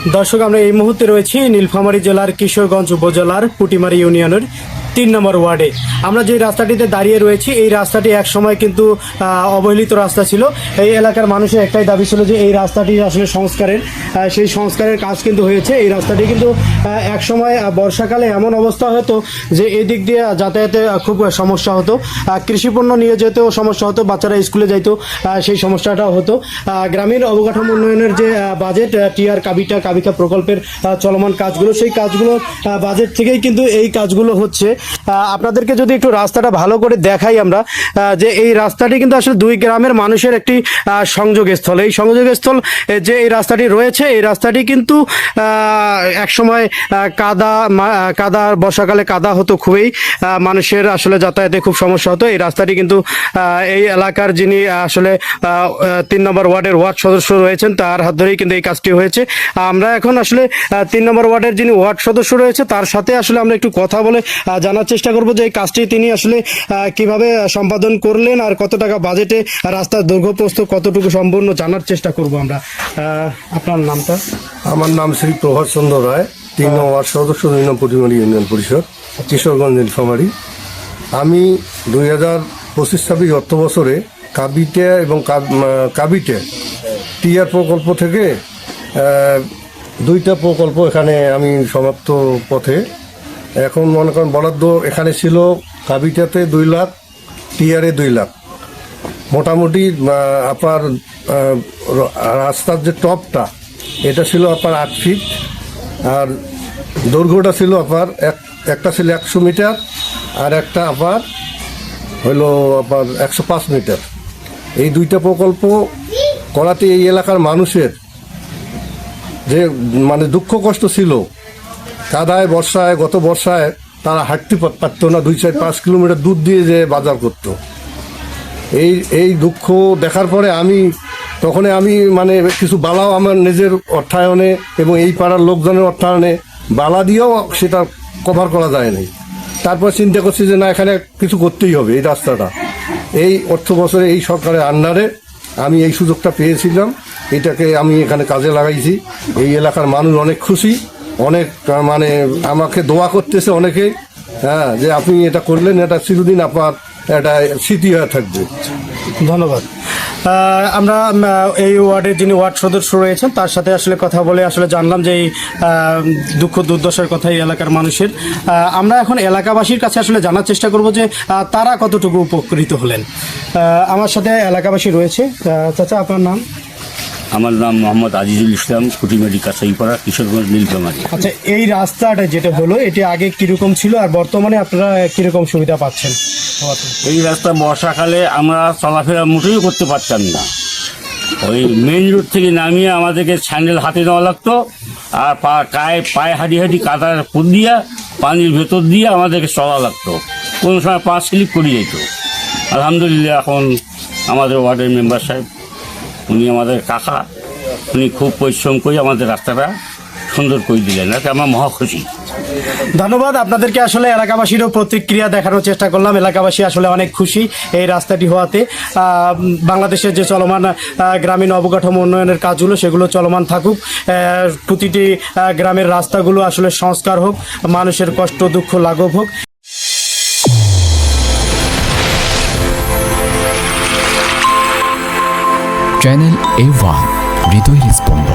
দর্শক, আমরা এই মুহূর্তে রয়েছি নীলফামারী জেলার কিশোরগঞ্জ উপজেলার পুটিমারি ইউনিয়নের ৩ নম্বর ওয়ার্ডে। আমরা যে রাস্তাটিতে দাঁড়িয়ে রয়েছি, এই রাস্তাটি একসময় কিন্তু অবহেলিত রাস্তা ছিল। এই এলাকার মানুষের একটাই দাবি ছিল যে এই রাস্তাটি আসলে সেই সংস্কারের কাজ কিন্তু হয়েছে। এই রাস্তাটি কিন্তু একসময় বর্ষাকালে এমন অবস্থা হতো যে এই দিক দিয়ে যাতায়াতে খুব সমস্যা হতো, কৃষিপণ্য নিয়ে যেতেও সমস্যা হতো, বাচ্চারা স্কুলে যাইতো, সেই সমস্যাটাও হতো। গ্রামীণ অবকাঠামো উন্নয়নের যে বাজেট টিআর কাবিকা প্রকল্পের চলমান কাজগুলো, সেই কাজগুলো বাজেট থেকেই কিন্তু এই কাজগুলো হচ্ছে। আপনাদেরকে যদি একটু রাস্তাটা ভালো করে দেখাই আমরা, যে এই রাস্তাটি কিন্তু আসলে দুই গ্রামের মানুষের একটি সংযোগস্থল। এই সংযোগস্থল যে এই রাস্তাটি রয়েছে, এই রাস্তাটি কিন্তু একসময় কাদা বর্ষাকালে কাদা হতো খুবই, মানুষের আসলে যাতায়াতে খুব সমস্যা হতো। এই রাস্তাটি কিন্তু এই এলাকার যিনি আসলে ৩ নম্বর ওয়ার্ডের ওয়ার্ড সদস্য রয়েছেন, তার হাত ধরেই কিন্তু এই কাজটি হয়েছে। আমরা এখন আসলে ৩ নম্বর ওয়ার্ডের যিনি ওয়ার্ড সদস্য রয়েছে তার সাথে আসলে আমরা একটু কথা বলে জানার চেষ্টা করব যে এই কাজটি তিনি আসলে কিভাবে সম্পাদন করলেন আর কত টাকা বাজেটে রাস্তার দৈর্ঘ্যপ্রস্থ কতটুকু সম্পূর্ণ জানার চেষ্টা করব আমরা। আপনার নামটা? আমার নাম শ্রী প্রভাত চন্দ্র রায়, ৩ নম্বর ওয়ার্ড সদস্য, ২ নম্বর পুটিমারি ইউনিয়ন পরিষদ, কিশোরগঞ্জ নীলফামারী। আমি ২০২৫-২৬ অর্থ বছরে কাবিটে টিআর প্রকল্প থেকে দুইটা প্রকল্প এখানে আমি সমাপ্ত পথে। এখন মনে করেন বরাদ্দ এখানে ছিল কাবিটাতে ২ লাখ, টিআরে ২ লাখ। মোটামুটি আপনার রাস্তার যে টপটা এটা ছিল আপনার ৮ ফিট, আর দৈর্ঘ্যটা ছিল আপনার একটা ছিল ১০০ মিটার আর একটা আপনার হইল আপনার ১০৫ মিটার। এই দুইটা প্রকল্প করাতে এই এলাকার মানুষের যে মানে দুঃখ কষ্ট ছিল, কাদায় গত বর্ষায় তারা হাঁটতে পারতো না, ২-৪-৫ কিলোমিটার দূর দিয়ে যে বাজার করত। এই দুঃখ দেখার পরে তখন আমি মানে কিছু বালাও আমার নিজের অর্থায়নে এবং এই পাড়ার লোকজনের অর্থায়নে বালা দিয়েও সেটা কভার করা যায়নি। তারপর চিন্তা করছি যে না, এখানে কিছু করতেই হবে। এই রাস্তাটা এই অর্থ বছরে এই সরকারের আন্ডারে আমি এই সুযোগটা পেয়েছিলাম, এটাকে আমি এখানে কাজে লাগাইছি। এই এলাকার মানুষ অনেক খুশি, অনেক মানে আমাকে দোয়া করতেছে অনেকে, হ্যাঁ, যে আপনি এটা করলেন, এটা চিরদিন আপনার এটা স্মৃতি হয়ে থাকবে। ধন্যবাদ। আমরা এই ওয়ার্ডের যিনি ওয়ার্ড সদস্য রয়েছেন তার সাথে আসলে কথা বলে আসলে জানলাম যে এই দুঃখ দুর্দশার কথা এই এলাকার মানুষের। আমরা এখন এলাকাবাসীর কাছে আসলে জানার চেষ্টা করব যে তারা কতটুকু উপকৃত হলেন। আমার সাথে এলাকাবাসী রয়েছে। চাচা, আপনার নাম? আমার নাম মোহাম্মদ আজিজুল ইসলাম, কুটিমারি কাছাইপাড়া, কিশোরগঞ্জ নীলফামারী। আচ্ছা, এই রাস্তাটা যেটা হলো এটি আগে কিরকম ছিল আর বর্তমানে আপনারা কিরকম সুবিধা পাচ্ছেন? এই রাস্তা বর্ষাকালে আমরা চলাফেরা মোটেই করতে পারতাম না। ওই মেন রোড থেকে নামিয়ে আমাদেরকে স্যান্ডেল হাতে নেওয়া লাগতো, আর পায়ে হাঁটি কাদার ফুট দিয়া পানির ভেতর দিয়ে আমাদেরকে চলা লাগতো। কোনো সময় পা স্লিপ করে যেত। আলহামদুলিল্লাহ, এখন আমাদের ওয়ার্ডের মেম্বার সাহেব, উনি আমাদের কাকা, উনি খুব পরিশ্রম করে আমাদের রাস্তাটা সুন্দর করে দিলেন। আর আমার মহা খুশি। ধন্যবাদ আপনাদেরকে। আসলে এলাকাবাসীরও প্রতিক্রিয়া দেখানোর চেষ্টা করলাম। এলাকাবাসী আসলে অনেক খুশি এই রাস্তাটি হওয়াতে। বাংলাদেশের যে চলমান গ্রামীণ অবকাঠামো উন্নয়নের কাজগুলো সেগুলো চলমান থাকুক, প্রতিটি গ্রামের রাস্তাগুলো আসলে সংস্কার হোক, মানুষের কষ্ট দুঃখ লাঘব হোক। চ্যানেল A1 হৃদয় স্পন্দন।